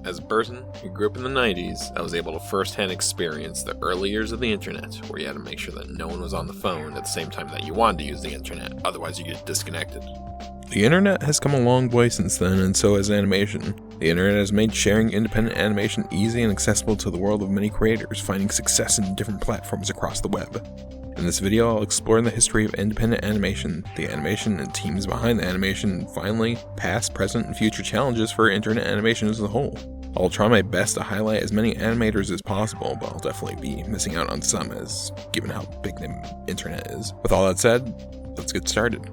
As a person who grew up in the 90s, I was able to firsthand experience the early years of the internet, where you had to make sure that no one was on the phone at the same time that you wanted to use the internet, otherwise you get disconnected. The internet has come a long way since then, and so has animation. The internet has made sharing independent animation easy and accessible to the world of many creators, finding success in different platforms across the web. In this video, I'll explore the history of independent animation, the animation and teams behind the animation, and finally, past, present, and future challenges for internet animation as a whole. I'll try my best to highlight as many animators as possible, but I'll definitely be missing out on some, as given how big the internet is. With all that said, let's get started.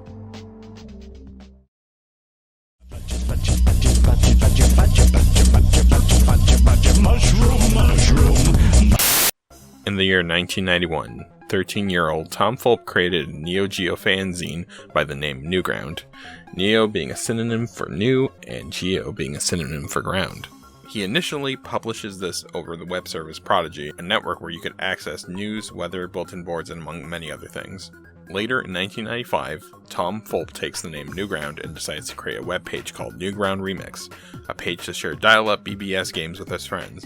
In the year 1991, 13-year-old Tom Fulp created a Neo Geo fanzine by the name Newground, Neo being a synonym for new and Geo being a synonym for ground. He initially publishes this over the web service Prodigy, a network where you could access news, weather, bulletin boards, and among many other things. Later in 1995, Tom Fulp takes the name Newground and decides to create a web page called Newground Remix, a page to share dial-up BBS games with his friends.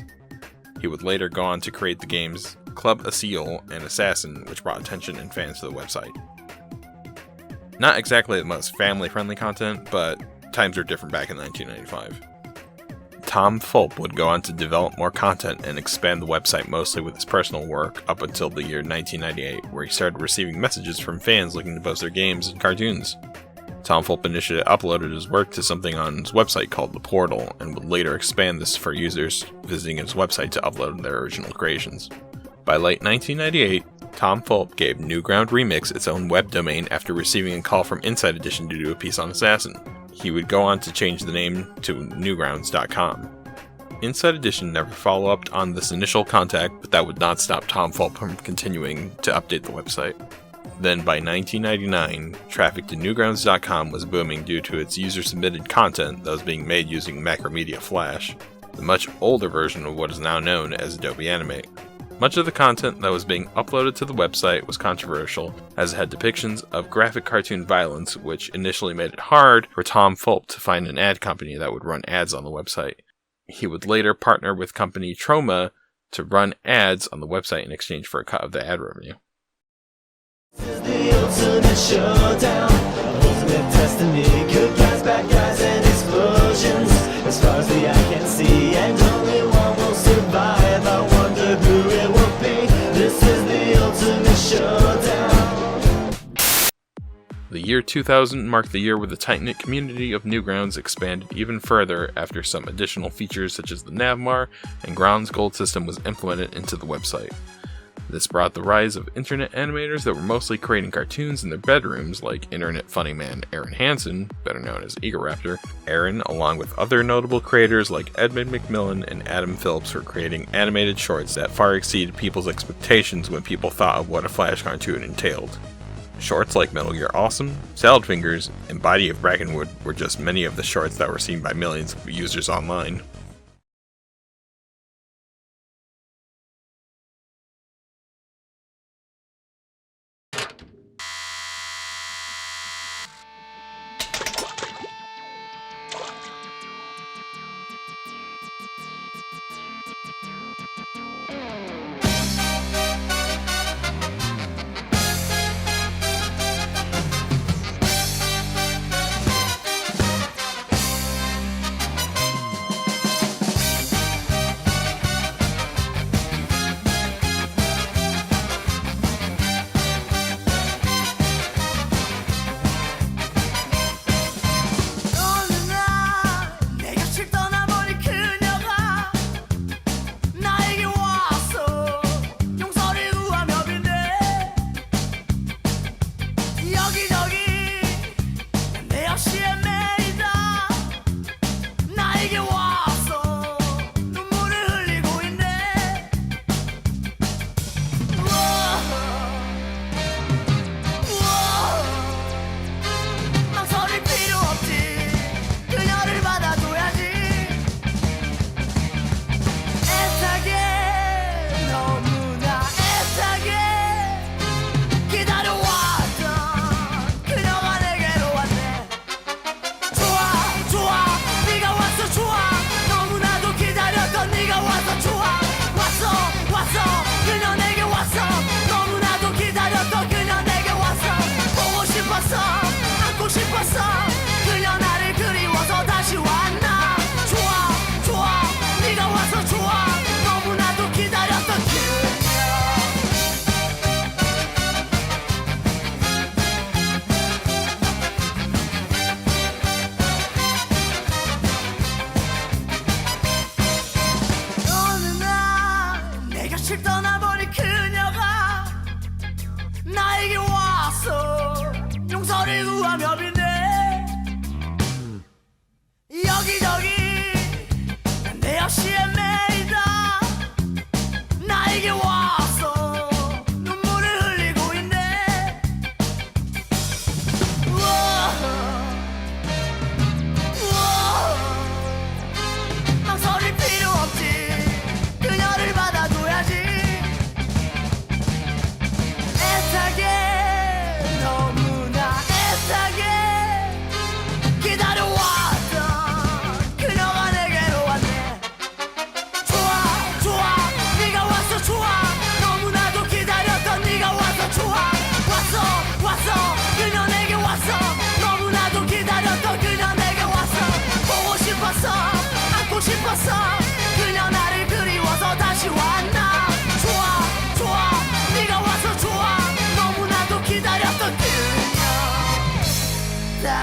He would later go on to create the games Club Asil and Assassin, which brought attention and fans to the website. Not exactly the most family-friendly content, but times were different back in 1995. Tom Fulp would go on to develop more content and expand the website mostly with his personal work up until the year 1998, where he started receiving messages from fans looking to post their games and cartoons. Tom Fulp initially uploaded his work to something on his website called The Portal, and would later expand this for users visiting his website to upload their original creations. By late 1998, Tom Fulp gave Newground Remix its own web domain after receiving a call from Inside Edition to do a piece on Assassin. He would go on to change the name to Newgrounds.com. Inside Edition never followed up on this initial contact, but that would not stop Tom Fulp from continuing to update the website. Then by 1999, traffic to Newgrounds.com was booming due to its user-submitted content that was being made using Macromedia Flash, the much older version of what is now known as Adobe Animate. Much of the content that was being uploaded to the website was controversial, as it had depictions of graphic cartoon violence, which initially made it hard for Tom Fulp to find an ad company that would run ads on the website. He would later partner with company Troma to run ads on the website in exchange for a cut of the ad revenue. This is the ultimate showdown, ultimate destiny, good guys, bad guys, and explosions. As far as the eye can see, and only one will survive. I wonder who it will be. This is the ultimate showdown. The year 2000 marked the year where the tight-knit community of Newgrounds expanded even further after some additional features such as the Navmar and Grounds Gold system was implemented into the website. This brought the rise of internet animators that were mostly creating cartoons in their bedrooms, like internet funny man Aaron Hansen, better known as Egoraptor. Aaron, along with other notable creators like Edmund McMillan and Adam Phillips, were creating animated shorts that far exceeded people's expectations when people thought of what a Flash cartoon entailed. Shorts like Metal Gear Awesome, Salad Fingers, and Body of Brackenwood were just many of the shorts that were seen by millions of users online.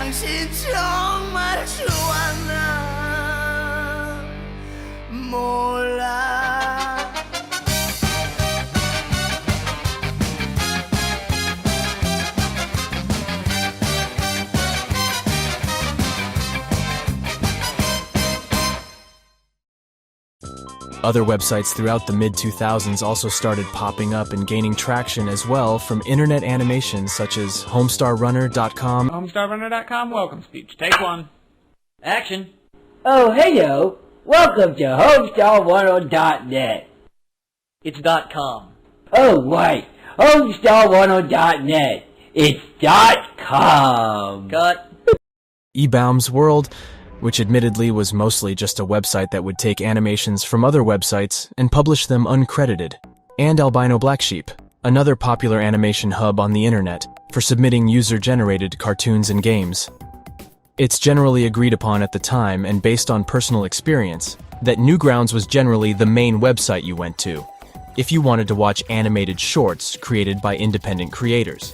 당신 정말 좋았나 몰라. Other websites throughout the mid-2000s also started popping up and gaining traction as well, from internet animations such as HomestarRunner.com. HomestarRunner.com welcome speech. Take one. Action. Oh, hello. Welcome to HomestarRunner.net. It's .com. Oh, right. HomestarRunner.net. It's .com. Cut. eBaum's World, which admittedly was mostly just a website that would take animations from other websites and publish them uncredited, and Albino Black Sheep, another popular animation hub on the internet for submitting user-generated cartoons and games. It's generally agreed upon at the time, and based on personal experience, that Newgrounds was generally the main website you went to if you wanted to watch animated shorts created by independent creators.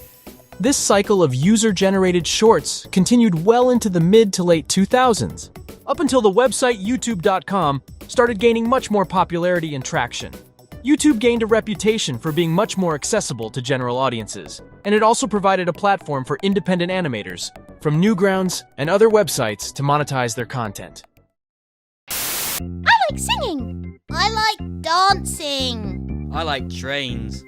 This cycle of user-generated shorts continued well into the mid to late 2000s, up until the website YouTube.com started gaining much more popularity and traction. YouTube gained a reputation for being much more accessible to general audiences, and it also provided a platform for independent animators from Newgrounds and other websites to monetize their content. I like singing. I like dancing. I like trains.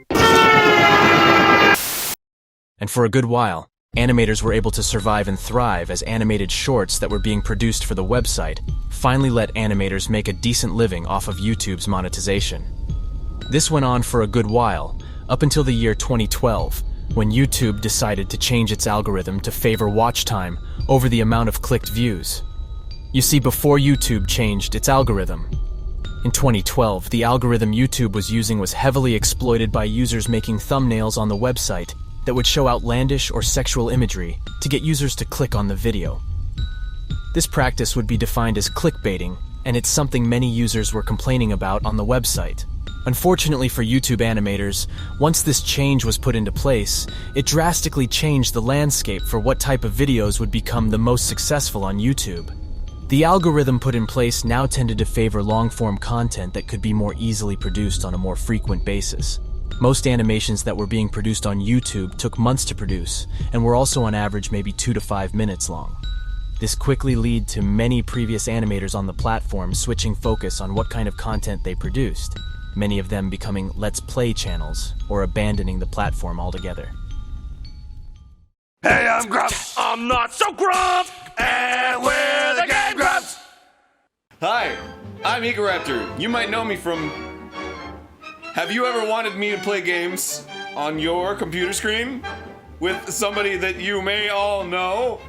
And for a good while, animators were able to survive and thrive as animated shorts that were being produced for the website finally let animators make a decent living off of YouTube's monetization. This went on for a good while, up until the year 2012, when YouTube decided to change its algorithm to favor watch time over the amount of clicked views. You see, before YouTube changed its algorithm, in 2012, the algorithm YouTube was using was heavily exploited by users making thumbnails on the website that would show outlandish or sexual imagery to get users to click on the video. This practice would be defined as clickbaiting, and it's something many users were complaining about on the website. Unfortunately for YouTube animators, once this change was put into place, it drastically changed the landscape for what type of videos would become the most successful on YouTube. The algorithm put in place now tended to favor long-form content that could be more easily produced on a more frequent basis. Most animations that were being produced on YouTube took months to produce, and were also on average maybe 2 to 5 minutes long. This quickly led to many previous animators on the platform switching focus on what kind of content they produced, many of them becoming Let's Play channels or abandoning the platform altogether. Hey, I'm Grump. I'm not so Grump, and we're the Game Grumps. Hi, I'm Egaraptor. You might know me from... Have you ever wanted me to play games on your computer screen with somebody that you may all know?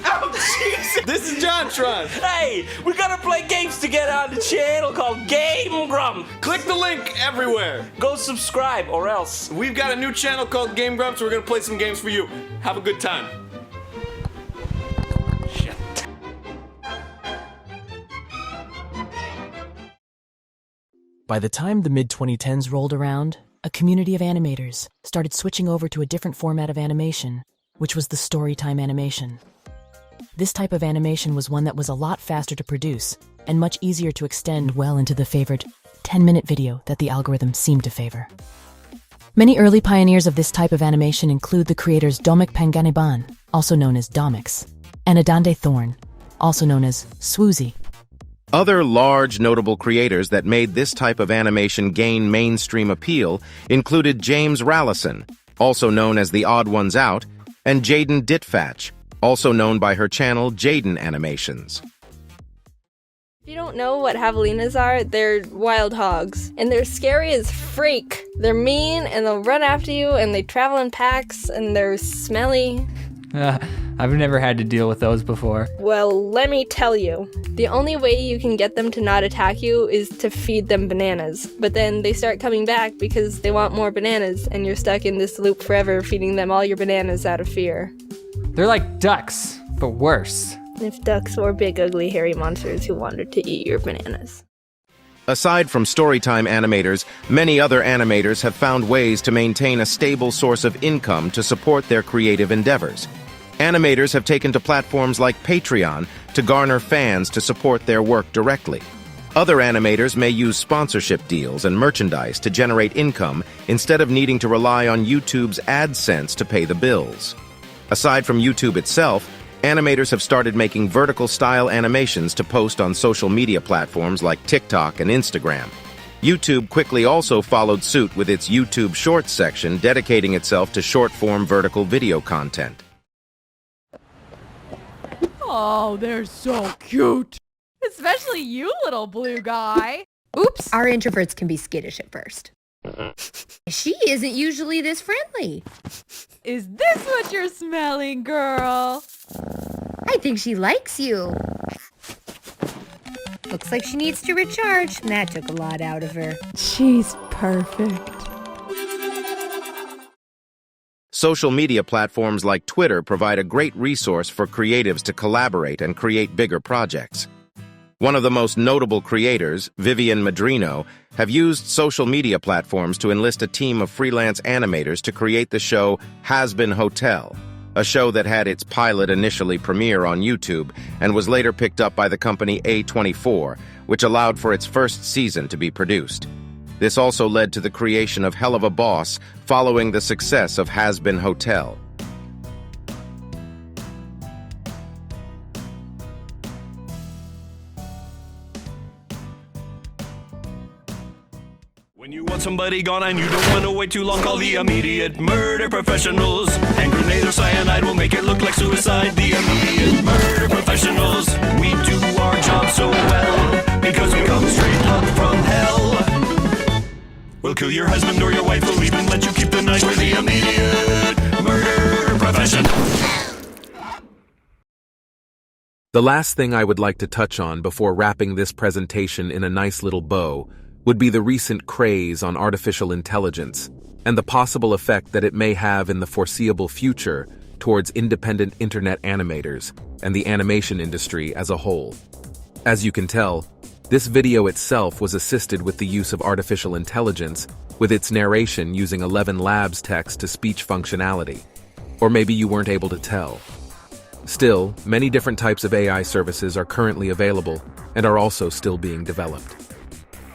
Oh, Jesus! This is JonTron. Hey, we gotta play games together on the channel called Game Grump. Click the link everywhere. Go subscribe or else. We've got a new channel called Game Grumps. We're gonna play some games for you. Have a good time. Shit. By the time the mid-2010s rolled around, a community of animators started switching over to a different format of animation, which was the storytime animation. This type of animation was one that was a lot faster to produce and much easier to extend well into the favored 10-minute video that the algorithm seemed to favor. Many early pioneers of this type of animation include the creators Domek Panganiban, also known as Domix, and Adande Thorn, also known as Swoozy. Other large notable creators that made this type of animation gain mainstream appeal included James Rallison, also known as The Odd Ones Out, and Jaden Ditfatch, also known by her channel Jaden Animations. If you don't know what javelinas are, they're wild hogs, and they're scary as freak. They're mean, and they'll run after you, and they travel in packs, and they're smelly. I've never had to deal with those before. Well, let me tell you. The only way you can get them to not attack you is to feed them bananas. But then they start coming back because they want more bananas, and you're stuck in this loop forever feeding them all your bananas out of fear. They're like ducks, but worse. If ducks were big, ugly, hairy monsters who wanted to eat your bananas. Aside from storytime animators, many other animators have found ways to maintain a stable source of income to support their creative endeavors. Animators have taken to platforms like Patreon to garner fans to support their work directly. Other animators may use sponsorship deals and merchandise to generate income instead of needing to rely on YouTube's AdSense to pay the bills. Aside from YouTube itself, animators have started making vertical-style animations to post on social media platforms like TikTok and Instagram. YouTube quickly also followed suit with its YouTube Shorts section, dedicating itself to short-form vertical video content. Oh, they're so cute. Especially you, little blue guy. Oops, our introverts can be skittish at first. She isn't usually this friendly. Is this what you're smelling, girl? I think she likes you. Looks like she needs to recharge. That took a lot out of her. She's perfect. Social media platforms like Twitter provide a great resource for creatives to collaborate and create bigger projects. One of the most notable creators, Vivian Madrino, have used social media platforms to enlist a team of freelance animators to create the show Hazbin Hotel, a show that had its pilot initially premiere on YouTube and was later picked up by the company A24, which allowed for its first season to be produced. This also led to the creation of Hell of a Boss following the success of Hazbin Hotel. When you want somebody gone and you don't want to wait too long, call the immediate murder professionals. Hand grenade or cyanide will make it look like suicide. The immediate murder professionals. We do our job so well because we come straight up from hell. We'll kill your husband or your wife. We'll even let you keep the knife. We're the immediate murder professionals. The last thing I would like to touch on before wrapping this presentation in a nice little bow would be the recent craze on artificial intelligence and the possible effect that it may have in the foreseeable future towards independent internet animators and the animation industry as a whole. As you can tell, this video itself was assisted with the use of artificial intelligence with its narration using 11 Labs text-to-speech functionality. Or maybe you weren't able to tell. Still, many different types of AI services are currently available and are also still being developed.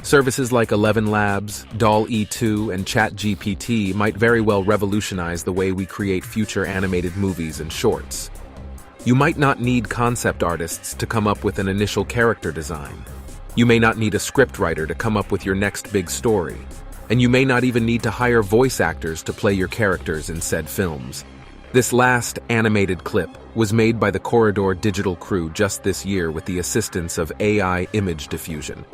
Services like 11 Labs, DALL-E 2, and ChatGPT might very well revolutionize the way we create future animated movies and shorts. You might not need concept artists to come up with an initial character design. You may not need a scriptwriter to come up with your next big story. And you may not even need to hire voice actors to play your characters in said films. This last animated clip was made by the Corridor Digital crew just this year with the assistance of AI image diffusion.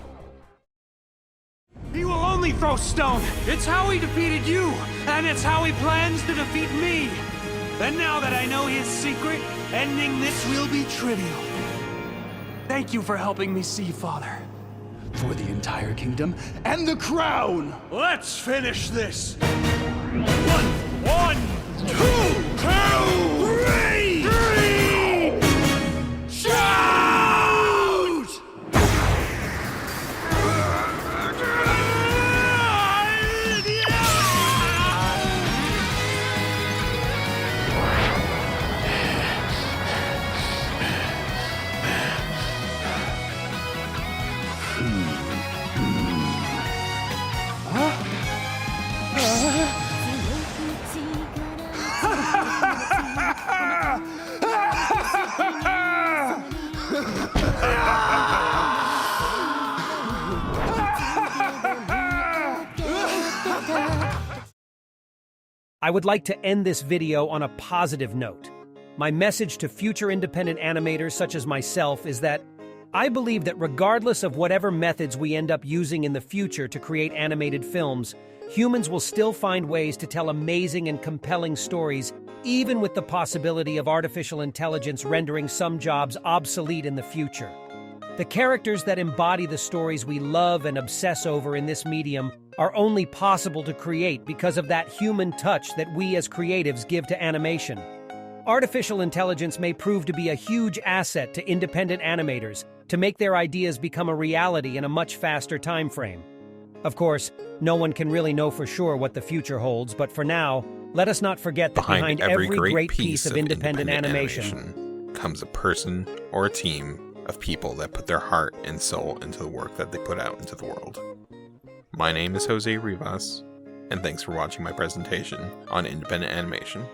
He will only throw stone. It's how he defeated you, and it's how he plans to defeat me. And now that I know his secret, ending this will be trivial. Thank you for helping me see, Father. For the entire kingdom and the crown. Let's finish this. One, two, three! Shout! I would like to end this video on a positive note. My message to future independent animators such as myself is that I believe that regardless of whatever methods we end up using in the future to create animated films, humans will still find ways to tell amazing and compelling stories, even with the possibility of artificial intelligence rendering some jobs obsolete in the future. The characters that embody the stories we love and obsess over in this medium are only possible to create because of that human touch that we as creatives give to animation. Artificial intelligence may prove to be a huge asset to independent animators to make their ideas become a reality in a much faster time frame. Of course, no one can really know for sure what the future holds, but for now, Let us not forget that behind every great piece of independent animation comes a person or a team of people that put their heart and soul into the work that they put out into the world. My name is Jose Rivas, and thanks for watching my presentation on independent animation.